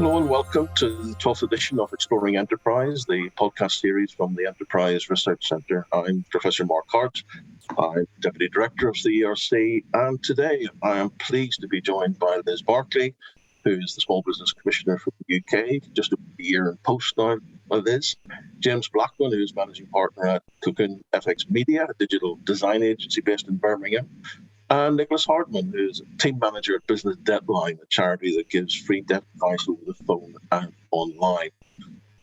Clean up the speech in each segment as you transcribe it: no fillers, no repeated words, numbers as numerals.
Hello and welcome to the 12th edition of Exploring Enterprise, the podcast series from the Enterprise Research Centre. I'm Professor Mark Hart. I'm Deputy Director of the ERC, and today I am pleased to be joined by Liz Barclay, who is the Small Business Commissioner for the UK, just over a year in post now by Liz. James Blackman, who is Managing Partner at Cocoonfxmedia, a digital design agency based in Birmingham. And Nicholas Hardman, who's Team Manager at Business Debtline, a charity that gives free debt advice over the phone and online.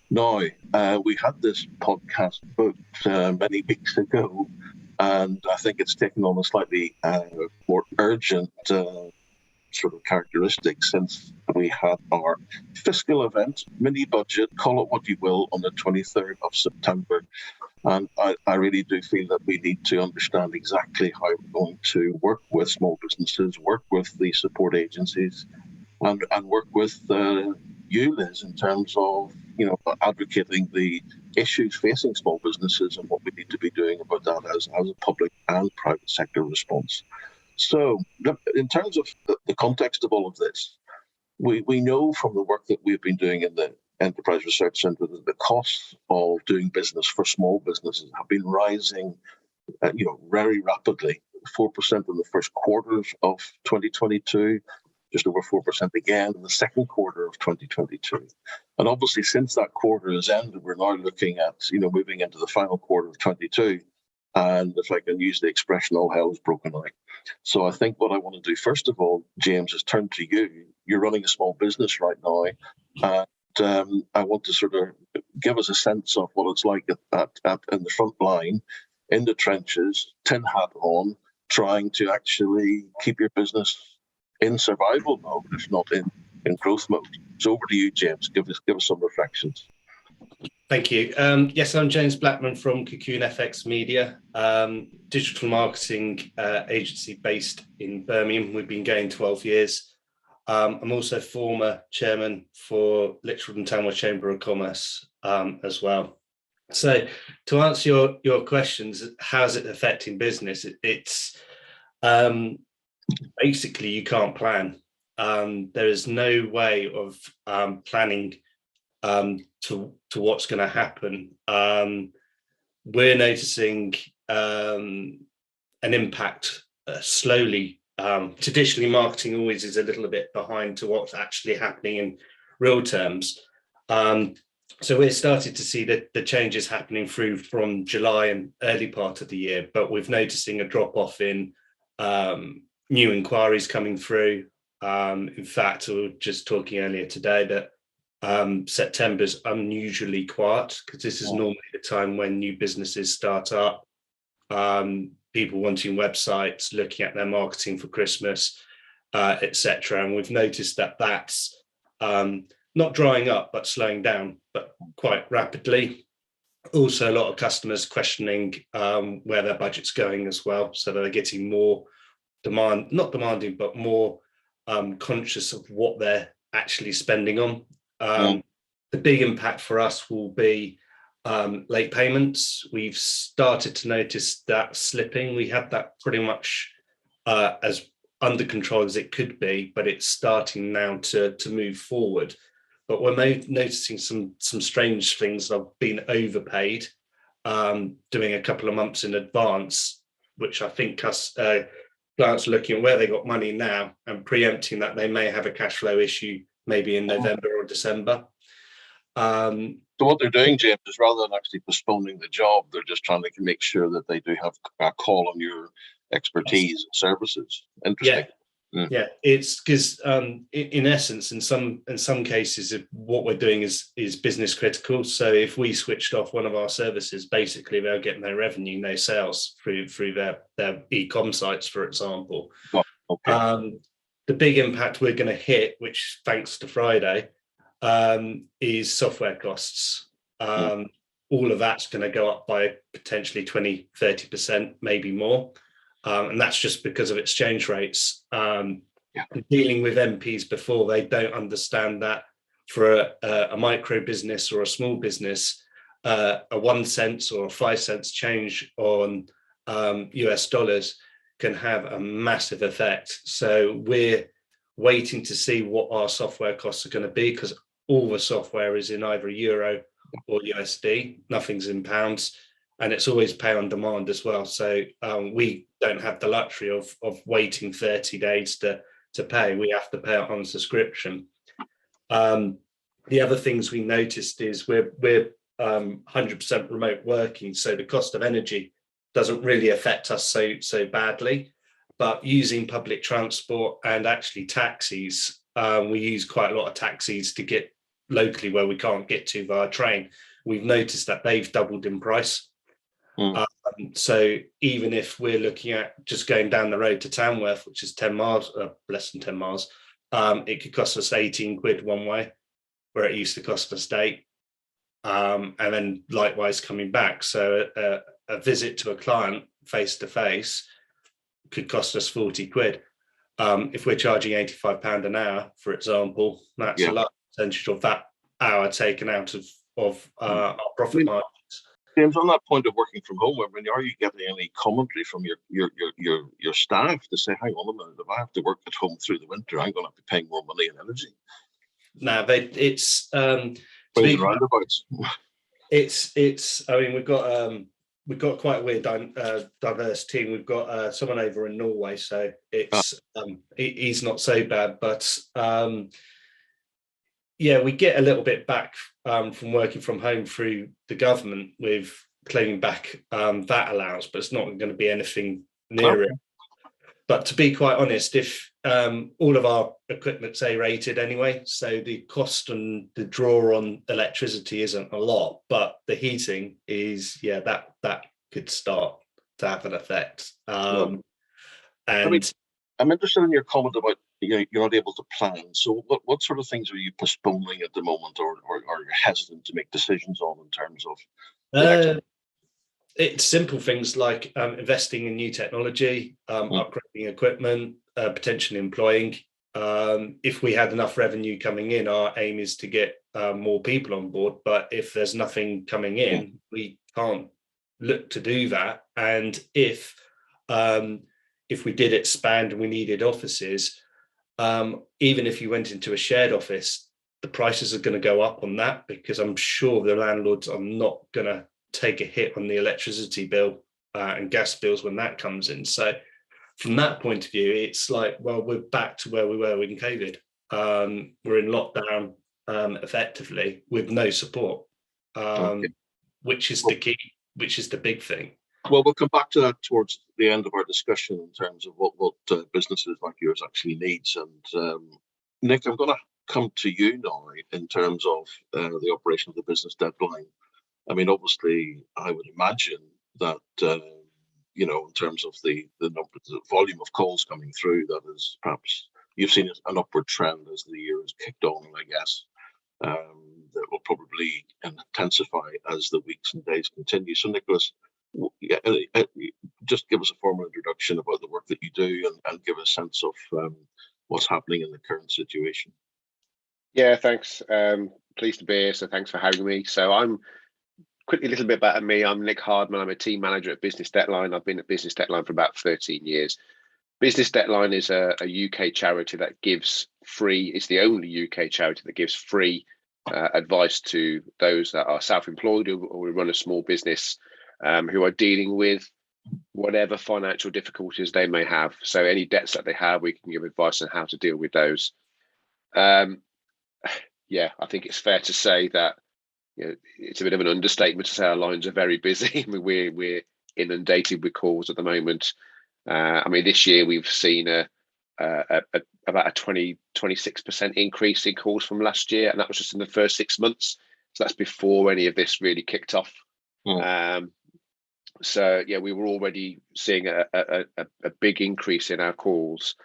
Now, we had this podcast booked many weeks ago, and I think it's taken on a slightly more urgent sort of characteristic since we had our fiscal event, mini budget, call it what you will, on the 23rd of September. And I really do feel that we need to understand exactly how we're going to work with small businesses, work with the support agencies, and work with you, Liz, in terms of advocating the issues facing small businesses and what we need to be doing about that as a public and private sector response. So, in terms of the context of all of this, we know from the work that we've been doing in the Enterprise Research Centre that the costs of doing business for small businesses have been rising, very rapidly. 4% in the first quarter of 2022, just over 4% again in the second quarter of 2022. And obviously, since that quarter has ended, we're now looking at, moving into the final quarter of 22. And if I can use the expression, all hell's broken out. So I think what I want to do, first of all, James, is turn to you. You're running a small business right now. I want to sort of give us a sense of what it's like at in the front line, in the trenches, tin hat on, trying to actually keep your business in survival mode, if not in growth mode. So over to you, James. Give us some reflections. Thank you. Yes, I'm James Blackman from Cocoonfxmedia, digital marketing agency based in Birmingham. We've been going 12 years. I'm also former chairman for Lichfield and Tamworth Chamber of Commerce as well. So to answer your questions, how's it affecting business? It's basically you can't plan. There is no way of planning to what's going to happen. We're noticing an impact slowly. Traditionally, marketing always is a little bit behind to what's actually happening in real terms. So we're starting to see the changes happening through from July and early part of the year, but we're noticing a drop off in new inquiries coming through. In fact, we were just talking earlier today that September's unusually quiet because this is normally the time when new businesses start up. People wanting websites, looking at their marketing for Christmas, etc. And we've noticed that that's not drying up, but slowing down, but quite rapidly. Also, a lot of customers questioning where their budget's going as well. So they're getting more not demanding, but more conscious of what they're actually spending on. The big impact for us will be late payments. We've started to notice that slipping. We had that pretty much as under control as it could be, but it's starting now to move forward. But we're noticing some strange things. I've been overpaid, doing a couple of months in advance, which I think clients are looking at where they got money now and preempting that they may have a cash flow issue maybe in November or December. So what they're doing, James, is rather than actually postponing the job, they're just trying to make sure that they do have a call on your expertise and services. Interesting. Yeah, it's because in essence, in some cases, what we're doing is business critical. So if we switched off one of our services, basically they'll get no revenue, no sales through their e-com sites, for example. Oh, okay. The big impact we're going to hit, which thanks to Friday, is software costs. All of that's going to go up by potentially 20-30%, maybe more. And that's just because of exchange rates. Dealing with MPs before, they don't understand that for a micro business or a small business, a 1 cent or a 5 cents change on US dollars can have a massive effect. So we're waiting to see what our software costs are going to be, because all the software is in either euro or USD. Nothing's in pounds, and it's always pay on demand as well. So we don't have the luxury of waiting 30 days to pay. We have to pay it on subscription. The other things we noticed is we're 100% remote working, so the cost of energy doesn't really affect us so badly. But using public transport and actually taxis, we use quite a lot of taxis to get locally where we can't get to via train. We've noticed that they've doubled in price. So even if we're looking at just going down the road to Tamworth, which is 10 miles, less than 10 miles, it could cost us 18 quid one way, where it used to cost us 8. And then likewise coming back. So a visit to a client face to face could cost us 40 quid. If we're charging £85 an hour, for example, that's a large percentage of that hour taken out of our profit margins. James, on that point of working from home, I mean, are you getting any commentary from your staff to say, hang on a minute, if I have to work at home through the winter, I'm going to have to pay more money in energy? No, but it's roundabouts. It's. I mean, we've got quite a weird diverse team. We've got someone over in Norway, so it's he's not so bad, but we get a little bit back from working from home through the government with claiming back that allowance, but it's not going to be anything near it. But to be quite honest, if all of our equipment's A-rated anyway, so the cost and the draw on electricity isn't a lot, but the heating is, that could start to have an effect. And I mean, I'm interested in your comment about you're not able to plan. So what sort of things are you postponing at the moment, or you're hesitant to make decisions on in terms of? It's simple things like investing in new technology, upgrading equipment, potentially employing. If we had enough revenue coming in, our aim is to get more people on board. But if there's nothing coming in, we can't look to do that. And if we did expand and we needed offices, even if you went into a shared office, the prices are going to go up on that, because I'm sure the landlords are not going to take a hit on the electricity bill and gas bills when that comes in. So from that point of view, it's like, well, we're back to where we were in COVID. We're in lockdown effectively with no support, which is the key, which is the big thing. Well, we'll come back to that towards the end of our discussion in terms of what businesses like yours actually needs. And Nick, I'm going to come to you now in terms of the operation of the Business Debtline. I mean, obviously, I would imagine that, in terms of the volume of calls coming through, that is perhaps you've seen an upward trend as the year has kicked on, I guess, that will probably intensify as the weeks and days continue. So, Nicholas, just give us a formal introduction about the work that you do and give a sense of what's happening in the current situation. Yeah, thanks. Pleased to be here. So thanks for having me. So I'm quickly a little bit about me. I'm Nick Hardman. I'm a team manager at Business Debtline. I've been at Business Debtline for about 13 years. Business Debtline is a UK charity that gives free, it's the only UK charity that gives free advice to those that are self-employed or run a small business who are dealing with whatever financial difficulties they may have. So any debts that they have, we can give advice on how to deal with those. I think it's fair to say that it's a bit of an understatement to say our lines are very busy. I mean, we're inundated with calls at the moment. This year we've seen about a 26% increase in calls from last year, and that was just in the first 6 months. So that's before any of this really kicked off. We were already seeing a big increase in our calls,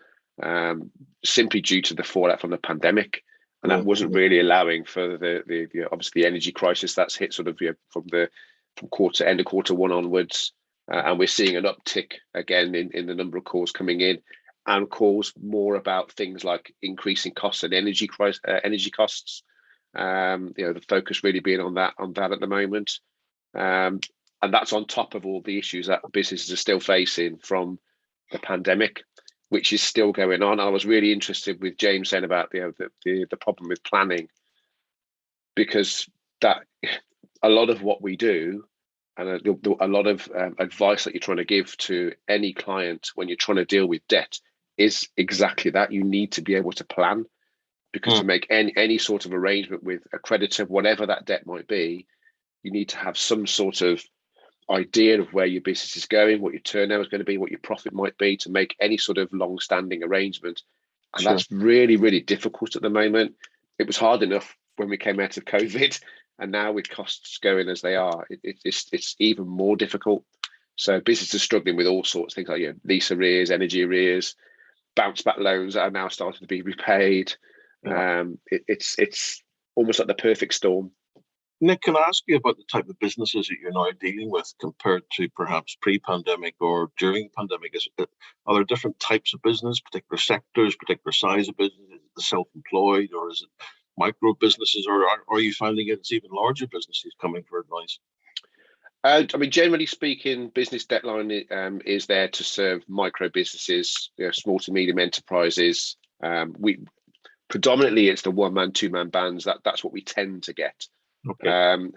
simply due to the fallout from the pandemic. And that wasn't really allowing for the obviously the energy crisis that's hit sort of from end of quarter one onwards, and we're seeing an uptick again in the number of calls coming in, and calls more about things like increasing costs and energy costs. The focus really being on that at the moment, and that's on top of all the issues that businesses are still facing from the pandemic, which is still going on. I was really interested with James saying about the problem with planning. because that a lot of what we do and a lot of advice that you're trying to give to any client when you're trying to deal with debt is exactly that. You need to be able to plan, because to make any sort of arrangement with a creditor, whatever that debt might be, you need to have some sort of idea of where your business is going, what your turnover is going to be, what your profit might be, to make any sort of long-standing arrangement. And that's really, really difficult at the moment. It was hard enough when we came out of COVID, and now with costs going as they are, it's even more difficult. So businesses are struggling with all sorts of things like lease arrears, energy arrears, bounce back loans that are now starting to be repaid. It's almost like the perfect storm. Nick, can I ask you about the type of businesses that you're now dealing with compared to perhaps pre-pandemic or during the pandemic? Are there different types of business, particular sectors, particular size of business? Is it the self-employed, or is it micro businesses, or are you finding it's even larger businesses coming for advice? I mean, generally speaking, Business Debtline is there to serve micro businesses, small to medium enterprises. We predominantly it's the one-man, two-man bands. That's what we tend to get. Okay.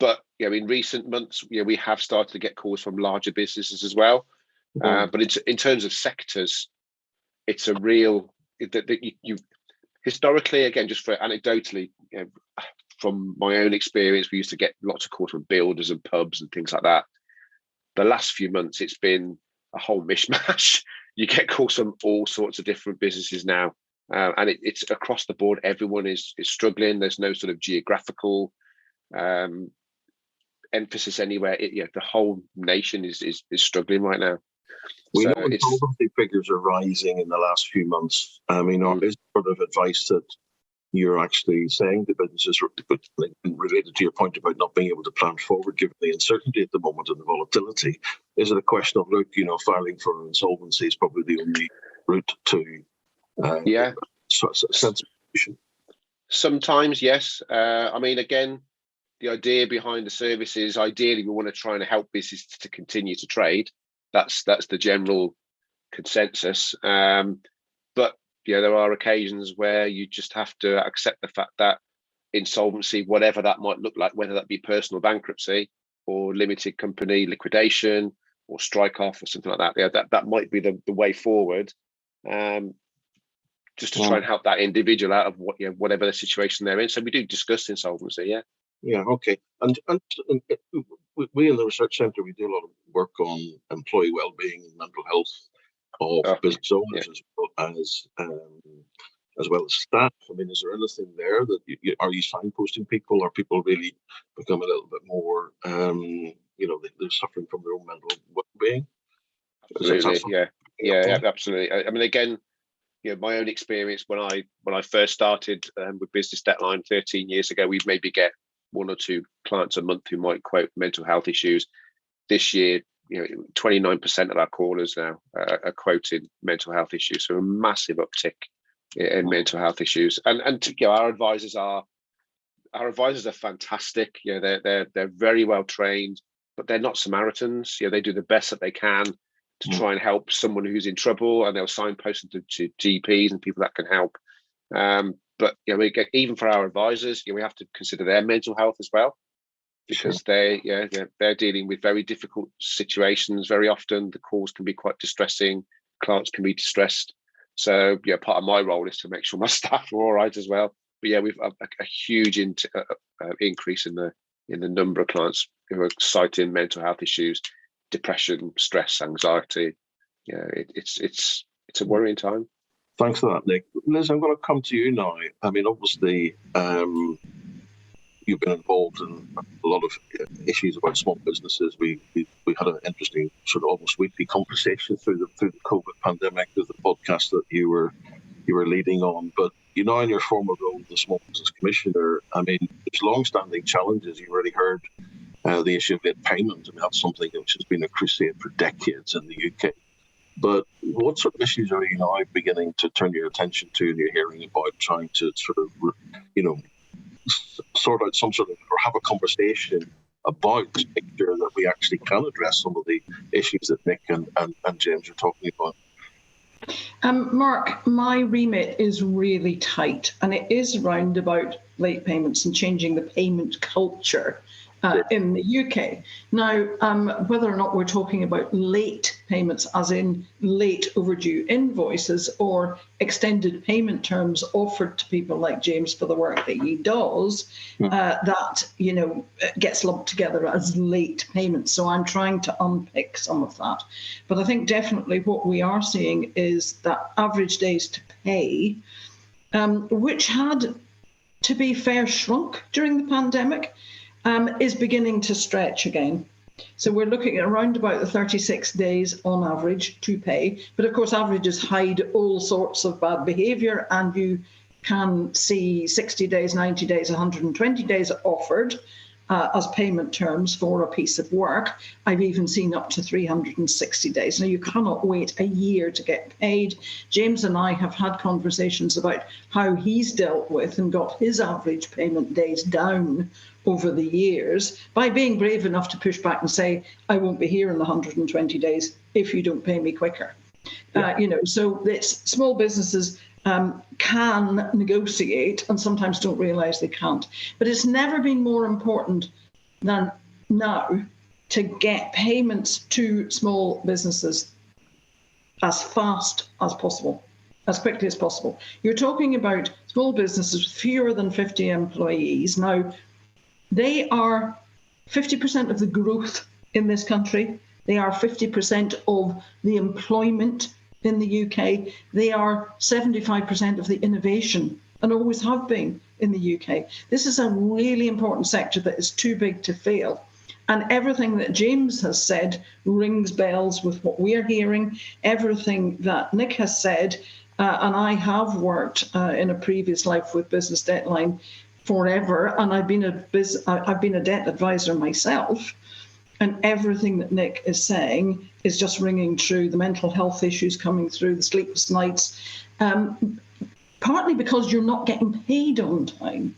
But in recent months, we have started to get calls from larger businesses as well. But in terms of sectors, it's a real that you historically, again, just for anecdotally, from my own experience, we used to get lots of calls from builders and pubs and things like that. The last few months, it's been a whole mishmash. You get calls from all sorts of different businesses now, and it's across the board. Everyone is struggling. There's no sort of geographical emphasis anywhere. The whole nation is struggling right now. We know insolvency figures are rising in the last few months. I mean, is sort of advice that you're actually saying to businesses, related to your point about not being able to plan forward given the uncertainty at the moment and the volatility? Is it a question of, look, filing for insolvency is probably the only route to solution? Sometimes, yes. I mean, again, the idea behind the service is ideally we want to try and help businesses to continue to trade. That's the general consensus. But there are occasions where you just have to accept the fact that insolvency, whatever that might look like, whether that be personal bankruptcy or limited company liquidation or strike off or something like that, that might be the way forward. Just to try and help that individual out of whatever the situation they're in. So we do discuss insolvency, yeah. Yeah, okay. And we in the research centre, we do a lot of work on employee well-being and mental health of business owners as well as staff. I mean, is there anything there that are you signposting people? Are people really becoming a little bit more, they're suffering from their own mental well-being? Absolutely, yeah, absolutely. I mean, again, my own experience when I first started with Business Debtline 13 years ago, we'd maybe get 1 or 2 clients a month who might quote mental health issues. This year, 29% of our callers now are quoting mental health issues. So a massive uptick in mental health issues. And our advisors are fantastic. They're very well trained, but they're not Samaritans. They do the best that they can to try and help someone who's in trouble, and they'll signpost them to GPs and people that can help. But even for our advisors, we have to consider their mental health as well, because they're dealing with very difficult situations. Very often, the calls can be quite distressing. Clients can be distressed. So part of my role is to make sure my staff are all right as well. But we've a huge increase in the number of clients who are citing mental health issues, depression, stress, anxiety. It's a worrying time. Thanks for that, Nick. Liz, I'm going to come to you now. I mean, obviously, you've been involved in a lot of issues about small businesses. We had an interesting sort of almost weekly conversation through the COVID pandemic with the podcast that you were leading on. But in your former role as the Small Business Commissioner, I mean, there's long-standing challenges. You already heard the issue of late payment. I mean, that's something which has been a crusade for decades in the UK. But what sort of issues are you now beginning to turn your attention to, and you're hearing about trying to sort of, sort out some sort of, or have a conversation about to make sure that we actually can address some of the issues that Nick and James are talking about? Mark, my remit is really tight, and it is round about late payments and changing the payment culture in the UK. Now, whether or not we're talking about late payments, as in late overdue invoices, or extended payment terms offered to people like James for the work that he does, that, gets lumped together as late payments. So I'm trying to unpick some of that. But I think definitely what we are seeing is that average days to pay, which had, to be fair, shrunk during the pandemic, is beginning to stretch again. So we're looking at around about the 36 days on average to pay. But of course, averages hide all sorts of bad behaviour, and you can see 60 days, 90 days, 120 days offered as payment terms for a piece of work. I've even seen up to 360 days. Now, you cannot wait a year to get paid. James and I have had conversations about how he's dealt with and got his average payment days down over the years by being brave enough to push back and say, I won't be here in the 120 days if you don't pay me quicker. So it's small businesses can negotiate and sometimes don't realise they can't. But it's never been more important than now to get payments to small businesses as fast as possible, as quickly as possible. You're talking about small businesses with fewer than 50 employees. Now, they are 50% of the growth in this country. They are 50% of the employment in the UK. They are 75% of the innovation, and always have been in the UK. This is a really important sector that is too big to fail. And everything that James has said rings bells with what we're hearing. Everything that Nick has said, and I have worked in a previous life with Business Debtline forever, and I've been a debt advisor myself. And everything that Nick is saying is just ringing true. The mental health issues coming through, the sleepless nights, partly because you're not getting paid on time.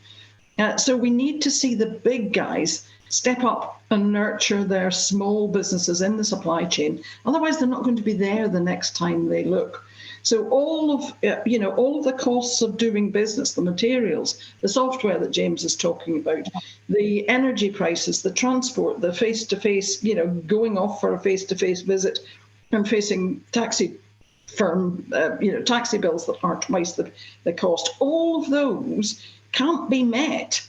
So we need to see the big guys step up and nurture their small businesses in the supply chain. Otherwise, they're not going to be there the next time they look. So all of the costs of doing business, the materials, the software that James is talking about, the energy prices, the transport, the face-to-face, going off for a face-to-face visit and facing taxi firm, taxi bills that are twice the cost. All of those can't be met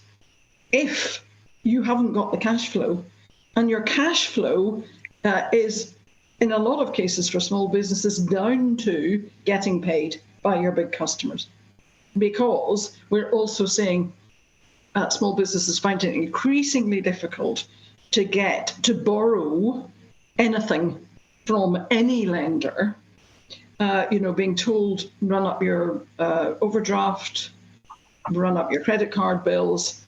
if you haven't got the cash flow. And your cash flow is, in a lot of cases for small businesses, down to getting paid by your big customers. Because we're also seeing small businesses finding it increasingly difficult to borrow anything from any lender. Being told, run up your overdraft, run up your credit card bills.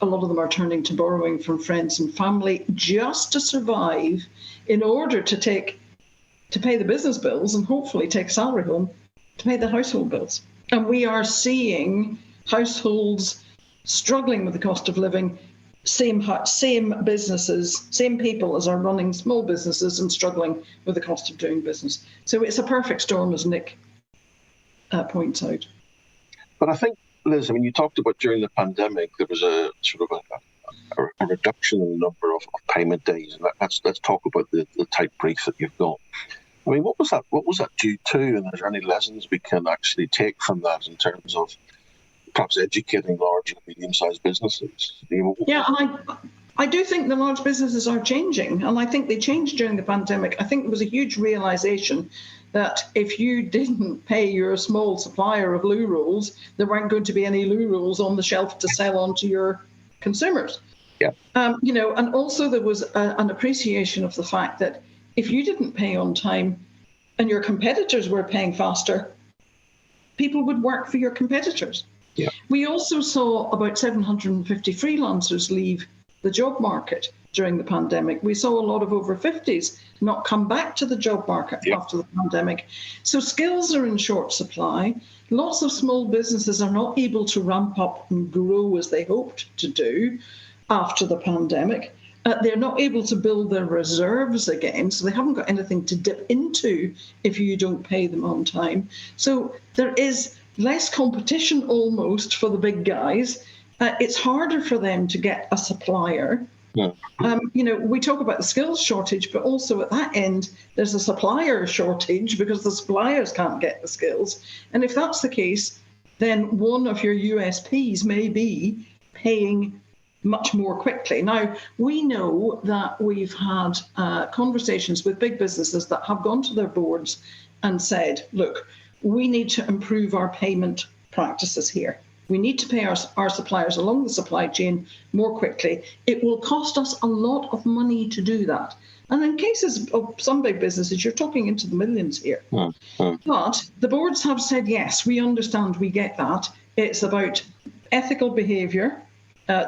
A lot of them are turning to borrowing from friends and family just to survive, in order to pay the business bills and hopefully take salary home to pay the household bills. And we are seeing households struggling with the cost of living, same businesses, same people as are running small businesses and struggling with the cost of doing business. So it's a perfect storm, as Nick points out. But I think, Liz, you talked about during the pandemic, there was a sort of a reduction in the number of payment days. And let's talk about the tight brief that you've got. What was that due to? And is there any lessons we can actually take from that in terms of perhaps educating large and medium-sized businesses? Yeah, and I do think the large businesses are changing, and I think they changed during the pandemic. I think there was a huge realization that if you didn't pay your small supplier of loo rolls, there weren't going to be any loo rolls on the shelf to sell on to your consumers. Yeah. And also there was an appreciation of the fact that if you didn't pay on time and your competitors were paying faster, people would work for your competitors. Yeah. We also saw about 750 freelancers leave the job market during the pandemic. We saw a lot of over 50s not come back to the job market after the pandemic. So skills are in short supply. Lots of small businesses are not able to ramp up and grow as they hoped to do after the pandemic. They're not able to build their reserves again, so they haven't got anything to dip into if you don't pay them on time. So there is less competition almost for the big guys. It's harder for them to get a supplier. Yeah. We talk about the skills shortage, but also at that end, there's a supplier shortage because the suppliers can't get the skills. And if that's the case, then one of your USPs may be paying much more quickly. Now, we know that we've had conversations with big businesses that have gone to their boards and said, look, we need to improve our payment practices here. We need to pay our suppliers along the supply chain more quickly. It will cost us a lot of money to do that. And in cases of some big businesses, you're talking into the millions here. But the boards have said, yes, we understand, we get that. It's about ethical behaviour,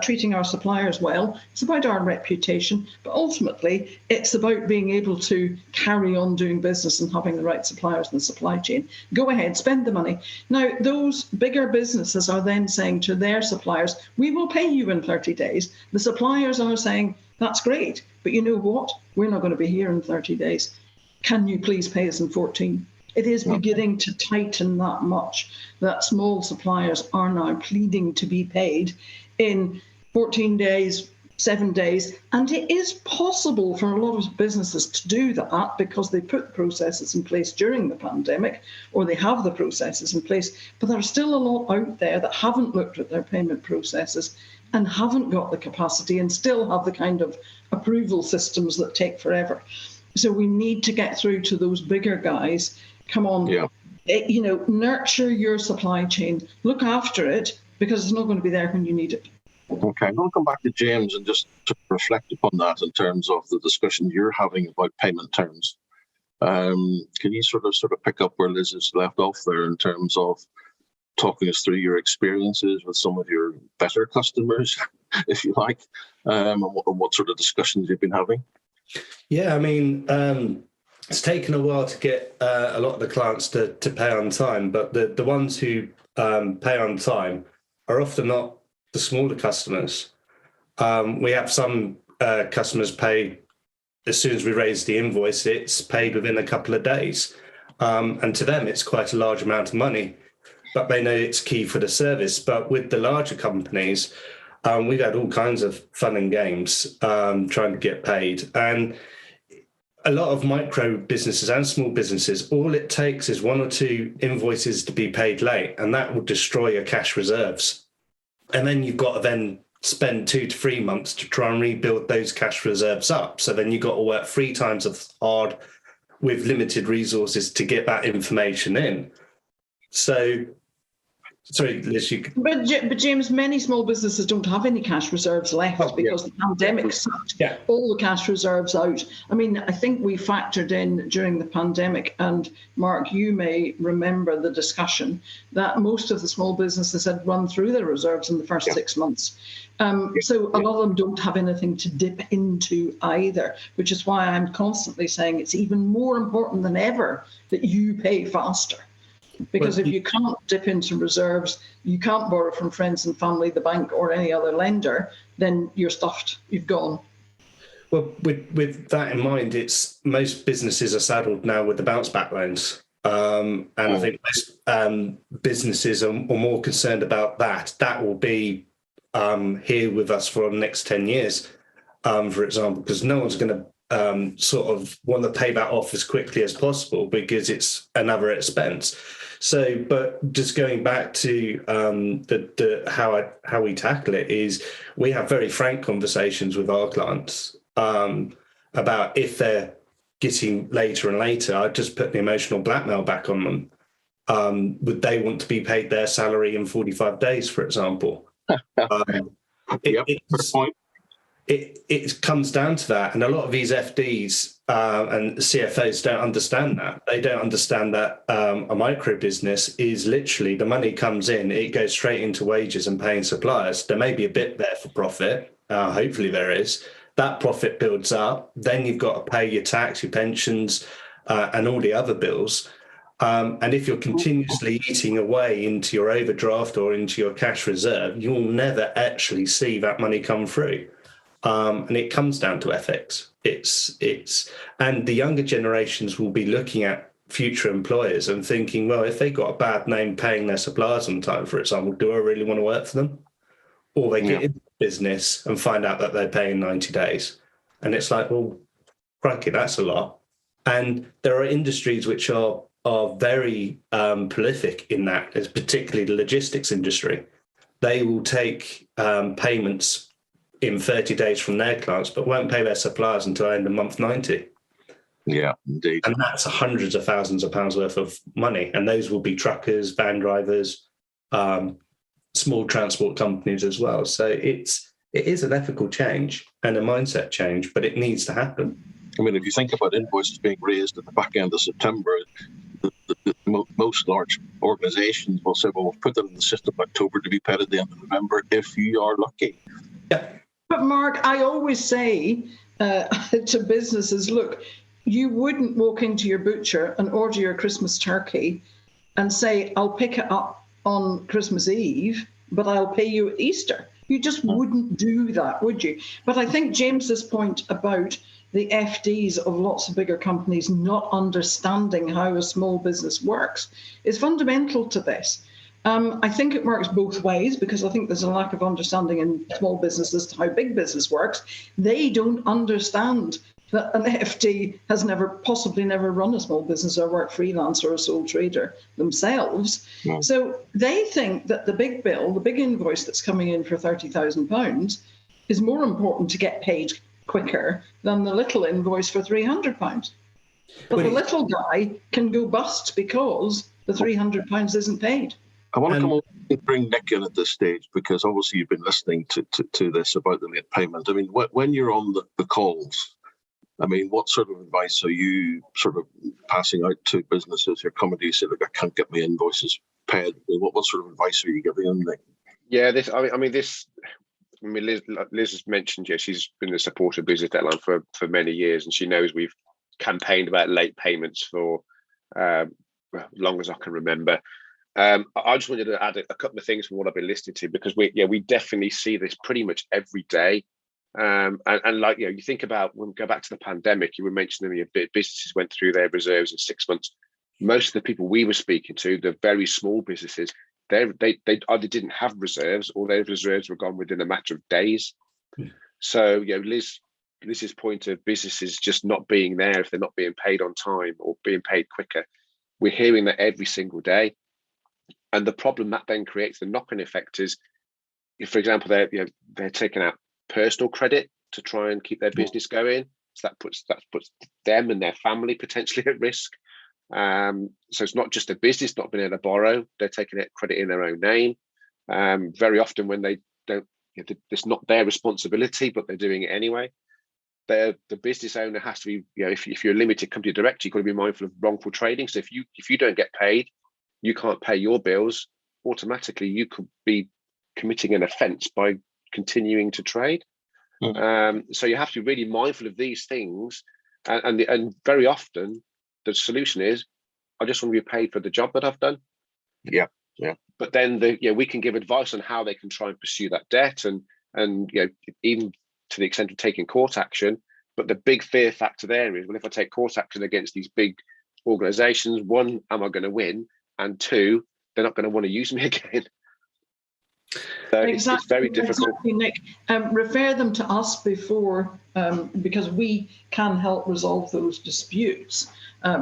treating our suppliers well. It's about our reputation, but ultimately it's about being able to carry on doing business and having the right suppliers in the supply chain. Go ahead, spend the money. Now, those bigger businesses are then saying to their suppliers, we will pay you in 30 days. The suppliers are saying, that's great, but you know what? We're not going to be here in 30 days. Can you please pay us in 14? It is beginning to tighten that much that small suppliers are now pleading to be paid in 14 days, 7 days. And it is possible for a lot of businesses to do that because they put processes in place during the pandemic, or they have the processes in place. But there are still a lot out there that haven't looked at their payment processes and haven't got the capacity and still have the kind of approval systems that take forever. So we need to get through to those bigger guys. Come on, nurture your supply chain, look after it, because it's not going to be there when you need it. Okay, I'm going to come back to James and just to reflect upon that in terms of the discussion you're having about payment terms. Can you sort of pick up where Liz has left off there in terms of talking us through your experiences with some of your better customers, if you like, and what sort of discussions you've been having? Yeah, I mean, it's taken a while to get a lot of the clients to pay on time, but the ones who pay on time are often not the smaller customers. We have some customers pay as soon as we raise the invoice, it's paid within a couple of days. And to them, it's quite a large amount of money, but they know it's key for the service. But with the larger companies, we've had all kinds of fun and games trying to get paid. And a lot of micro businesses and small businesses, all it takes is 1 or 2 invoices to be paid late, and that will destroy your cash reserves. And then you've got to then spend 2 to 3 months to try and rebuild those cash reserves up. So then you've got to work 3 times as hard with limited resources to get that information in. So, sorry, Liz, you could... But James, many small businesses don't have any cash reserves left because the pandemic sucked all the cash reserves out. I mean, I think we factored in during the pandemic, and Mark, you may remember the discussion that most of the small businesses had run through their reserves in the first 6 months. So a lot of them don't have anything to dip into either, which is why I'm constantly saying it's even more important than ever that you pay faster. Because if you can't dip into reserves, you can't borrow from friends and family, the bank, or any other lender, then you're stuffed, you've gone. Well, with that in mind, it's most businesses are saddled now with the bounce back loans. And I think most businesses are more concerned about that. That will be here with us for the next 10 years, for example, because no one's going to sort of want to pay that off as quickly as possible because it's another expense. So, but just going back to how we tackle it is we have very frank conversations with our clients about if they're getting later and later. I just put the emotional blackmail back on them. Would they want to be paid their salary in 45 days, for example? It comes down to that, and a lot of these FDs and CFOs don't understand that. They don't understand that a micro business is literally the money comes in, it goes straight into wages and paying suppliers. There may be a bit there for profit, hopefully there is. That profit builds up, then you've got to pay your tax, your pensions, and all the other bills. And if you're continuously eating away into your overdraft or into your cash reserve, you'll never actually see that money come through. And it comes down to ethics. And the younger generations will be looking at future employers and thinking, well, if they got a bad name paying their suppliers on time, for example, do I really want to work for them? Or they get into business and find out that they're paying 90 days. And it's like, well, crikey, that's a lot. And there are industries which are very prolific in that, as particularly the logistics industry. They will take payments in 30 days from their clients, but won't pay their suppliers until end of month 90. Yeah, indeed. And that's hundreds of thousands of pounds worth of money. And those will be truckers, van drivers, small transport companies as well. So it is an ethical change and a mindset change, but it needs to happen. I mean, if you think about invoices being raised at the back end of September, most large organisations will say, well, we'll put them in the system in October to be paid at the end of November if you are lucky. Yeah. But Mark, I always say to businesses, look, you wouldn't walk into your butcher and order your Christmas turkey and say, I'll pick it up on Christmas Eve, but I'll pay you at Easter. You just wouldn't do that, would you? But I think James's point about the FDs of lots of bigger companies not understanding how a small business works is fundamental to this. I think it works both ways, because I think there's a lack of understanding in small businesses to how big business works. They don't understand that an FD has possibly never run a small business or worked freelance or a sole trader themselves. No. So they think that the big bill, the big invoice that's coming in for £30,000 is more important to get paid quicker than the little invoice for £300. But the little guy can go bust because the £300 isn't paid. I want to come over and bring Nick in at this stage, because obviously you've been listening to this about the late payment. I mean, when you're on the calls, I mean, what sort of advice are you sort of passing out to businesses who are coming to you say, look, I can't get my invoices paid? What sort of advice are you giving them, Nick? Yeah, Liz has mentioned, she's been a supporter of Business Debtline for many years, and she knows we've campaigned about late payments for as long as I can remember. I just wanted to add a couple of things from what I've been listening to, because we definitely see this pretty much every day. And like, you think about, when we go back to the pandemic, you were mentioning businesses went through their reserves in 6 months. Most of the people we were speaking to, the very small businesses, they either didn't have reserves, or their reserves were gone within a matter of days. So, Liz's point of businesses just not being there if they're not being paid on time or being paid quicker, we're hearing that every single day. And the problem that then creates, the knock-on effect is, if, for example, they're taking out personal credit to try and keep their business going, so that puts them and their family potentially at risk. So it's not just a business not being able to borrow; they're taking credit in their own name. Very often, when they don't, it's not their responsibility, but they're doing it anyway. The business owner has to be, if you're a limited company director, you've got to be mindful of wrongful trading. So if you don't get paid, you can't pay your bills, automatically you could be committing an offence by continuing to trade. So you have to be really mindful of these things, and very often the solution is, I just want to be paid for the job that I've done. Yeah. But then we can give advice on how they can try and pursue that debt, and even to the extent of taking court action. But the big fear factor there is, well, if I take court action against these big organisations, one, am I going to win? And two, they're not going to want to use me again. So exactly, it's very difficult. Exactly, Nick. Refer them to us before, because we can help resolve those disputes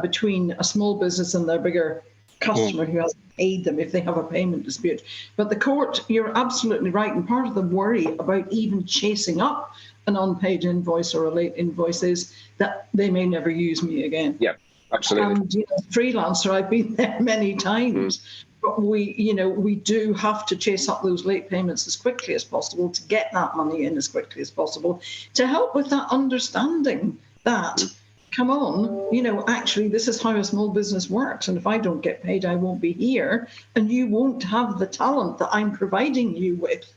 between a small business and their bigger customer who hasn't paid them if they have a payment dispute. But the court, you're absolutely right. And part of the worry about even chasing up an unpaid invoice or a late invoice is that they may never use me again. Yeah, absolutely. And freelancer, I've been there many times. But we do have to chase up those late payments as quickly as possible to get that money in as quickly as possible, to help with that understanding that, come on, actually this is how a small business works. And if I don't get paid, I won't be here. And you won't have the talent that I'm providing you with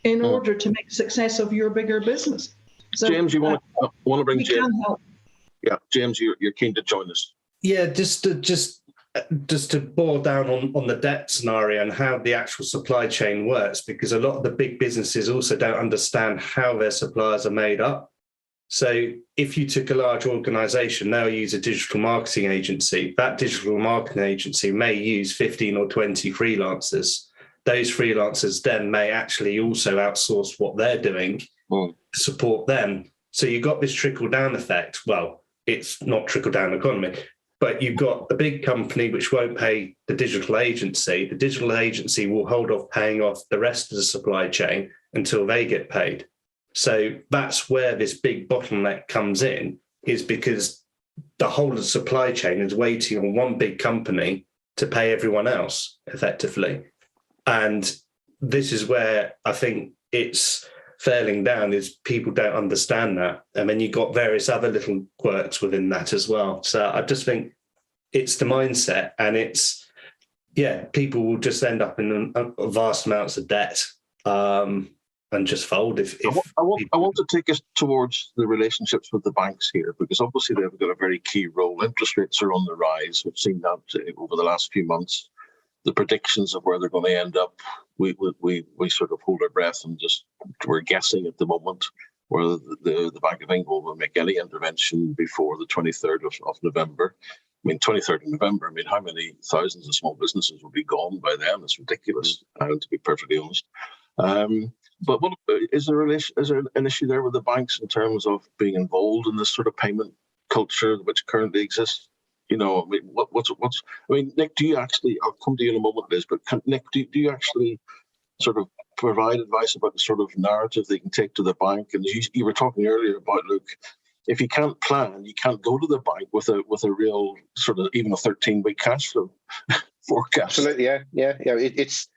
in order to make success of your bigger business. So, James, you want to bring James? Can help. Yeah, James, you're keen to join us. Yeah, just just to boil down on the debt scenario and how the actual supply chain works, because a lot of the big businesses also don't understand how their suppliers are made up. So if you took a large organization, they'll use a digital marketing agency. That digital marketing agency may use 15 or 20 freelancers. Those freelancers then may actually also outsource what they're doing to support them. So you've got this trickle-down effect. Well, it's not trickle-down economy, but you've got a big company which won't pay the digital agency. The digital agency will hold off paying off the rest of the supply chain until they get paid. So that's where this big bottleneck comes in, is because the whole of the supply chain is waiting on one big company to pay everyone else effectively. And this is where I think it's failing down, is people don't understand that. And then you've got various other little quirks within that as well. So I just think it's the mindset, and it's, people will just end up in vast amounts of debt. And just fold. I want to take us towards the relationships with the banks here, because obviously they've got a very key role. Interest rates are on the rise. We've seen that over the last few months. The predictions of where they're going to end up, we sort of hold our breath and we're guessing at the moment whether the Bank of England will make any intervention before the 23rd of November. I mean, 23rd of November, how many thousands of small businesses will be gone by then? It's ridiculous, to be perfectly honest. But is there an issue there with the banks in terms of being involved in this sort of payment culture which currently exists? Nick, do you actually? I'll come to you in a moment, Liz. But Nick, do you actually sort of provide advice about the sort of narrative they can take to the bank? And you were talking earlier about, look, if you can't plan, you can't go to the bank with a real sort of even a 13-week cash flow forecast. Absolutely, yeah. It's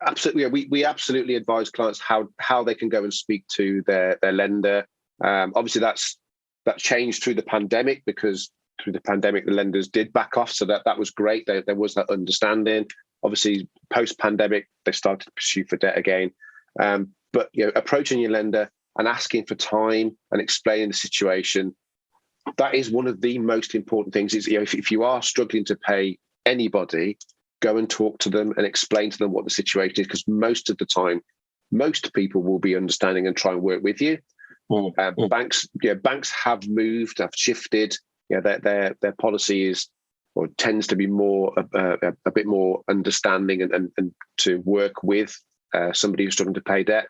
absolutely. We absolutely advise clients how they can go and speak to their lender. Obviously, that changed through the pandemic, because through the pandemic the lenders did back off, so that was great. There was that understanding. Obviously, post-pandemic they started to pursue for debt again. But approaching your lender and asking for time and explaining the situation, that is one of the most important things. Is if you are struggling to pay anybody, go and talk to them and explain to them what the situation is, because most of the time, most people will be understanding and try and work with you. Banks have moved, have shifted. Their policy is, or tends to be more a bit more understanding and to work with somebody who's struggling to pay debt.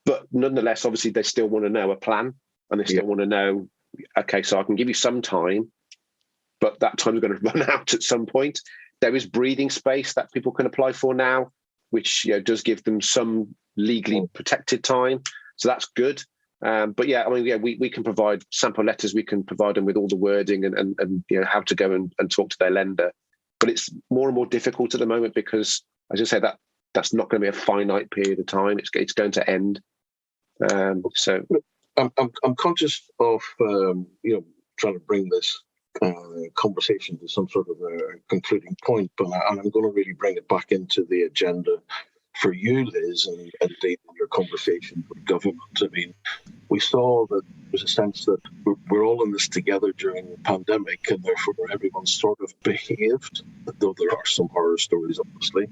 But nonetheless, obviously, they still want to know a plan, and they still want to know, okay, so I can give you some time, but that time is going to run out at some point. There is breathing space that people can apply for now, which does give them some legally protected time. So that's good. But we can provide sample letters. We can provide them with all the wording and how to go and talk to their lender. But it's more and more difficult at the moment, because, as I say, that's not going to be a finite period of time. It's going to end. So I'm conscious of trying to bring this conversation to some sort of a concluding point, but I'm going to really bring it back into the agenda for you, Liz, and indeed in your conversation with government. I mean, we saw that there's a sense that we're all in this together during the pandemic, and therefore everyone sort of behaved, though there are some horror stories, obviously.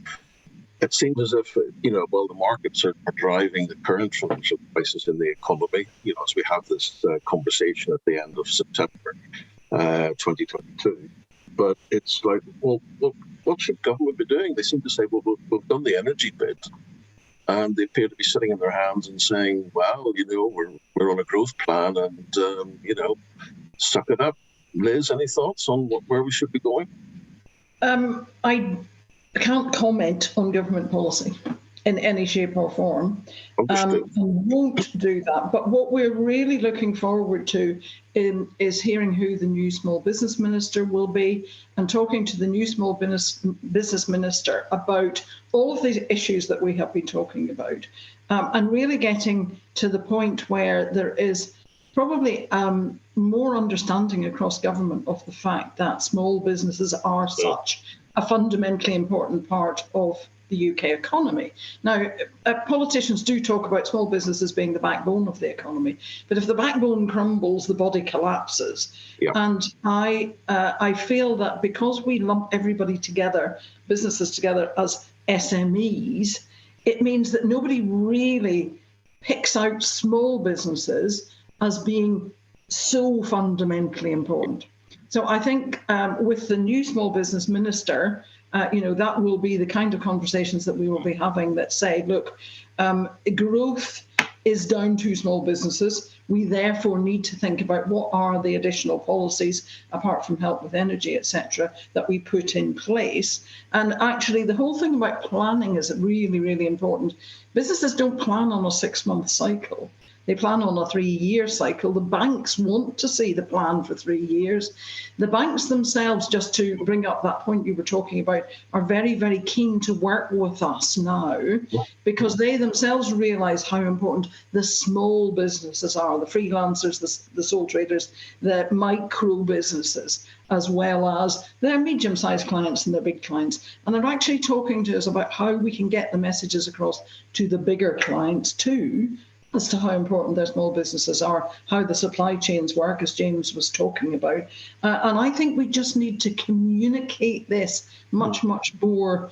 It seems as if, the markets are driving the current financial crisis in the economy, as we have this conversation at the end of September 2022. But it's like, well, what should government be doing? They seem to say, well, we've done the energy bit. And they appear to be sitting in their hands and saying, well, we're on a growth plan and, suck it up. Liz, any thoughts on where we should be going? I can't comment on government policy in any shape or form, and won't do that. But what we're really looking forward to is hearing who the new small business minister will be, and talking to the new small business minister about all of these issues that we have been talking about, and really getting to the point where there is probably more understanding across government of the fact that small businesses are such a fundamentally important part of the UK economy. Now, politicians do talk about small businesses being the backbone of the economy, but if the backbone crumbles, the body collapses. Yeah. And I feel that because we lump everybody together, businesses together as SMEs, it means that nobody really picks out small businesses as being so fundamentally important. So I think with the new small business minister, that will be the kind of conversations that we will be having that say, look, growth is down to small businesses. We therefore need to think about what are the additional policies, apart from help with energy, etc., that we put in place. And actually, the whole thing about planning is really, really important. Businesses don't plan on a 6-month cycle. They plan on a 3-year cycle. The banks want to see the plan for 3 years. The banks themselves, just to bring up that point you were talking about, are very, very keen to work with us now because they themselves realise how important the small businesses are, the freelancers, the sole traders, the micro businesses, as well as their medium-sized clients and their big clients. And they're actually talking to us about how we can get the messages across to the bigger clients too, as to how important their small businesses are, how the supply chains work, as James was talking about. And I think we just need to communicate this much, much more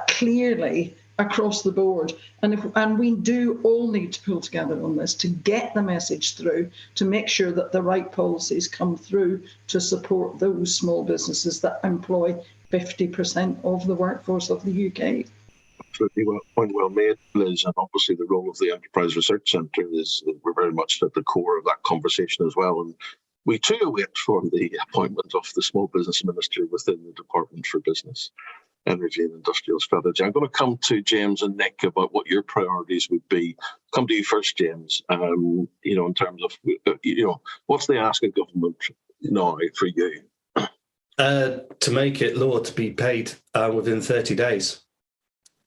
clearly across the board. And we do all need to pull together on this to get the message through, to make sure that the right policies come through to support those small businesses that employ 50% of the workforce of the UK. Absolutely, point well made, Liz. And obviously the role of the Enterprise Research Centre is we're very much at the core of that conversation as well. And we too await for the appointment of the Small Business Minister within the Department for Business, Energy and Industrial Strategy. I'm going to come to James and Nick about what your priorities would be. Come to you first, James. In terms of, what's the ask of government now for you? To make it law to be paid within 30 days.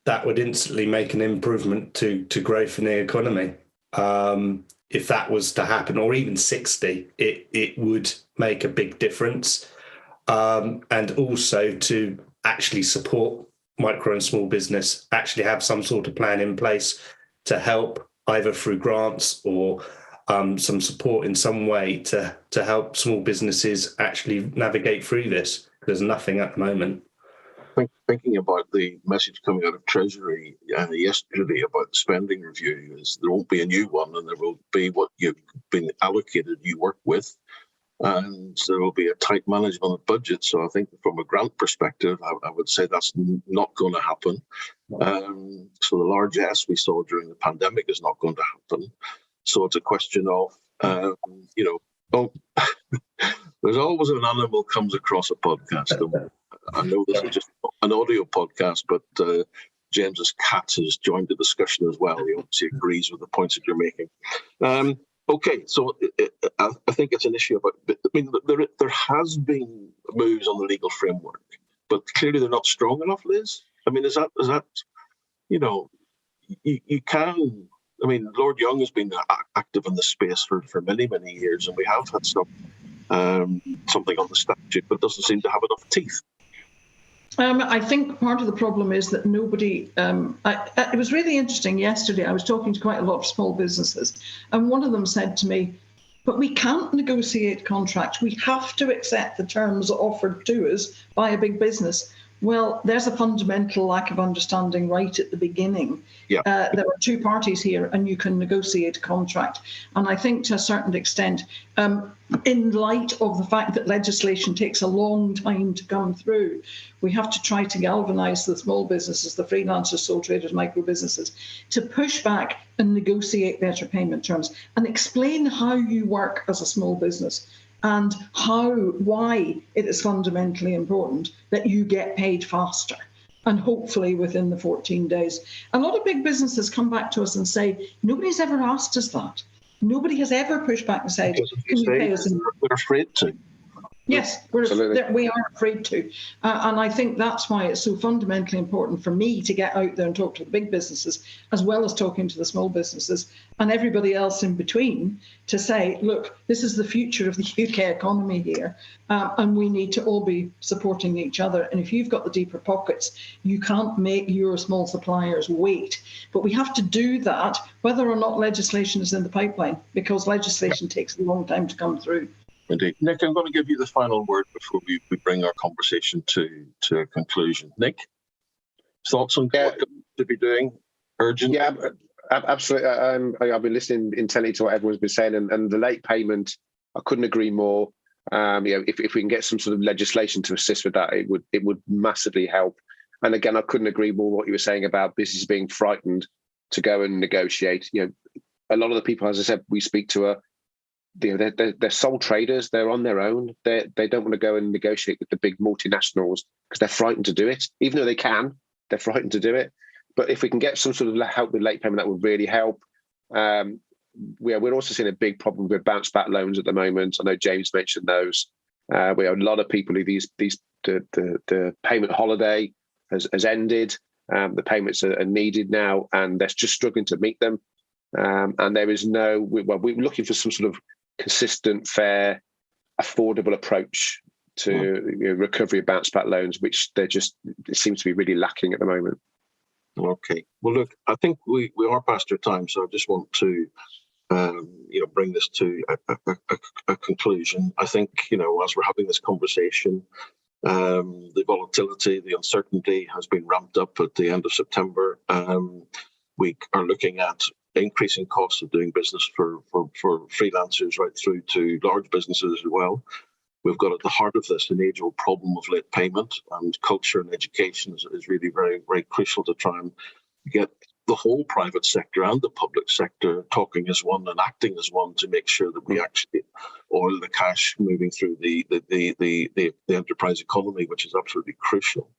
That would instantly make an improvement to growth in the economy. If that was to happen, or even 60, it would make a big difference. And also to actually support micro and small business, actually have some sort of plan in place to help either through grants or some support in some way to help small businesses actually navigate through this. There's nothing at the moment. Thinking about the message coming out of Treasury yesterday about the spending review, is there won't be a new one, and there will be what you've been allocated, you work with, and there will be a tight management of budget. So I think from a grant perspective, I would say that's not going to happen. So the largesse we saw during the pandemic is not going to happen. So it's a question of, there's always an animal comes across a podcast. I know this is just an audio podcast, but James's cat has joined the discussion as well. He obviously agrees with the points that you're making. Okay, so I think it's an issue about. There has been moves on the legal framework, but clearly they're not strong enough, Liz. Is that you can. Lord Young has been active in this space for many, many years, and we have had something on the statute, but it doesn't seem to have enough teeth. I think part of the problem is that nobody, it was really interesting yesterday, I was talking to quite a lot of small businesses, and one of them said to me, but we can't negotiate contracts. We have to accept the terms offered to us by a big business. Well, there's a fundamental lack of understanding right at the beginning. Yeah. There are two parties here and you can negotiate a contract. And I think to a certain extent, in light of the fact that legislation takes a long time to come through, we have to try to galvanise the small businesses, the freelancers, sole traders, micro businesses, to push back and negotiate better payment terms and explain how you work as a small business and why it is fundamentally important that you get paid faster and hopefully within the 14 days. A lot of big businesses come back to us and say, nobody's ever asked us that. Nobody has ever pushed back and said, can you pay us? We're afraid to. Yes, we are afraid to. And I think that's why it's so fundamentally important for me to get out there and talk to the big businesses, as well as talking to the small businesses and everybody else in between, to say, look, this is the future of the UK economy here, and we need to all be supporting each other. And if you've got the deeper pockets, you can't make your small suppliers wait. But we have to do that, whether or not legislation is in the pipeline, because legislation takes a long time to come through. Indeed. Nick, I'm going to give you the final word before we bring our conversation to a conclusion. Nick, thoughts on what government should be doing? Urgent? Yeah, absolutely. I've been listening intently to what everyone's been saying, and the late payment, I couldn't agree more. If we can get some sort of legislation to assist with that, it would massively help. And again, I couldn't agree more what you were saying about businesses being frightened to go and negotiate. A lot of the people, as I said, we speak to they're sole traders. They're on their own. They don't want to go and negotiate with the big multinationals because they're frightened to do it. Even though they can, they're frightened to do it. But if we can get some sort of help with late payment, that would really help. We're also seeing a big problem with bounce back loans at the moment. I know James mentioned those. We have a lot of people who the payment holiday has ended. The payments are needed now, and they're just struggling to meet them. And there is we're looking for some sort of consistent, fair, affordable approach to recovery of bounce back loans, which it seems to be really lacking at the moment. Okay. Well, look, I think we are past our time, so I just want to bring this to a conclusion. I think, as we're having this conversation, the volatility, the uncertainty has been ramped up at the end of September. We are looking at increasing costs of doing business for freelancers right through to large businesses as well. We've got at the heart of this an age-old problem of late payment, and culture and education is really very, very crucial to try and get the whole private sector and the public sector talking as one and acting as one to make sure that we actually oil the cash moving through the enterprise economy, which is absolutely crucial.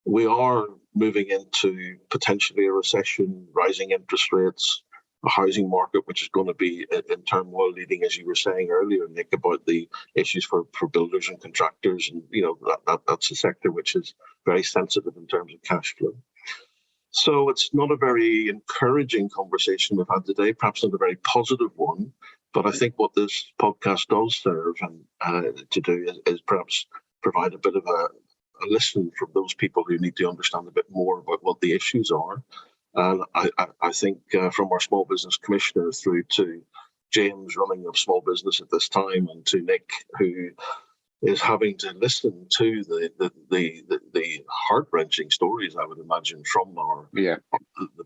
We are moving into potentially a recession, rising interest rates, a housing market which is going to be in turmoil, leading, as you were saying earlier, Nick, about the issues for builders and contractors, and that's a sector which is very sensitive in terms of cash flow. So it's not a very encouraging conversation we've had today, perhaps not a very positive one, but I think what this podcast does serve and to do is perhaps provide a bit of a listen from those people who need to understand a bit more about what the issues are. And I think from our small business commissioner through to James running a small business at this time, and to Nick, who is having to listen to the heart-wrenching stories, I would imagine, from the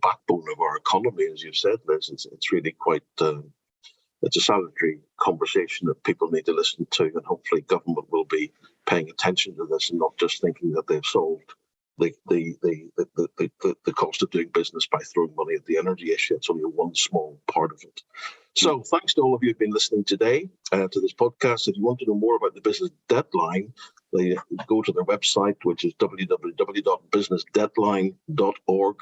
backbone of our economy, as you've said, Liz. It's really quite it's a salutary conversation that people need to listen to, and hopefully government will be paying attention to this and not just thinking that they've solved the cost of doing business by throwing money at the energy issue. It's only one small part of it. So thanks to all of you who've been listening today to this podcast. If you want to know more about the Business Debtline, they go to their website, which is www.businessdebtline.org.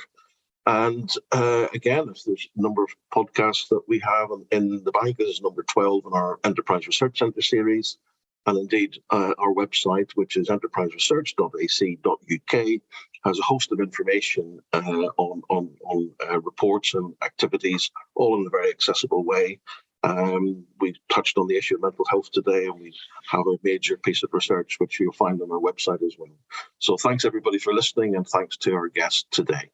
And again, if there's a number of podcasts that we have in the bank, this is number 12 in our Enterprise Research Centre series. And indeed, our website, which is enterpriseresearch.ac.uk, has a host of information on reports and activities, all in a very accessible way. We touched on the issue of mental health today, and we have a major piece of research which you'll find on our website as well. So thanks everybody for listening, and thanks to our guest today.